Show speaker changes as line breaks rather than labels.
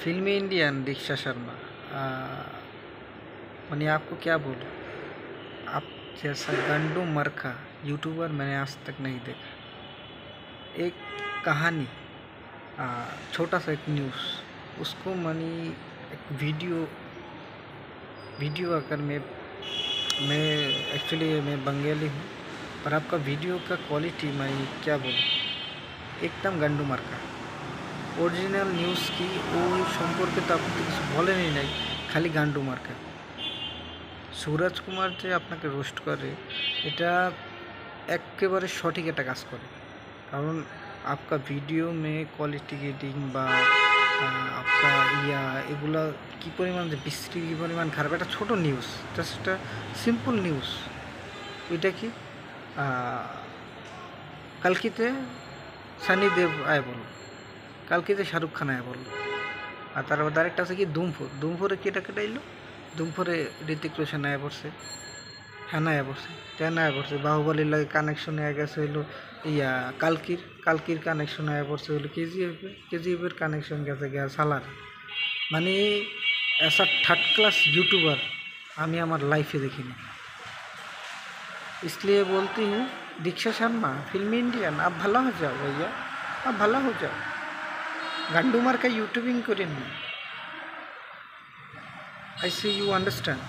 फिल्मी इंडियन दीक्षा शर्मा। मैंने आपको क्या बोलूं, आप जैसा गंडू मरखा यूट्यूबर मैंने आज तक नहीं देखा। एक कहानी, छोटा सा एक न्यूज़, उसको मैंने एक वीडियो अगर मैं एक्चुअली मैं बंगाली हूँ, पर आपका वीडियो का क्वालिटी मैं क्या बोलूँ, एकदम गंडू मरखा। অরিজিনাল নিউজ কি ওই সম্পর্কে তো আপনি তো কিছু বলেনই নাই, খালি গান্ডু মার্কা। সুরজ কুমার যে আপনাকে রোস্ট করে, এটা একেবারে সঠিক একটা কাজ করে। কারণ आपका ভিডিও মে কোয়ালিটি গেটিং বা আপনার এগুলা কী পরিমাণ যে বিশ্রী, কী পরিমাণ খারাপ। একটা ছোটো নিউজ, জাস্ট একটা সিম্পল নিউজ। ওইটা কি কালকিতে সানি দেব আয় বলো, কালকে শাহরুখ খান আয় বললো। আর তারপর আরেকটা আছে কি দুমফুরে কেটা এলো, দুমফুরে ঋতিক রোশন আয় পড়ছে, হ্যাঁ আয় পড়ছে, ট্যান আয় পড়ছে, বাহুবলীর লাগে কানেকশন আয় গেছে হইলো কালকির কানেকশন আয় পড়ছে হইলো কেজিএফের কানেকশন গেছে সালার। মানে ऐसा थर्ड क्लास यूट्यूबर আমি আমার লাইফে দেখিনি। इसलिए बोलती हूँ दीक्षा शर्मा फिल्मी इंडियन, आप भला हो जाओ भैया, आप भला हो जाओ। गांडू मार का यूट्यूबिंग करें, आई सी यू अंडरस्टैंड।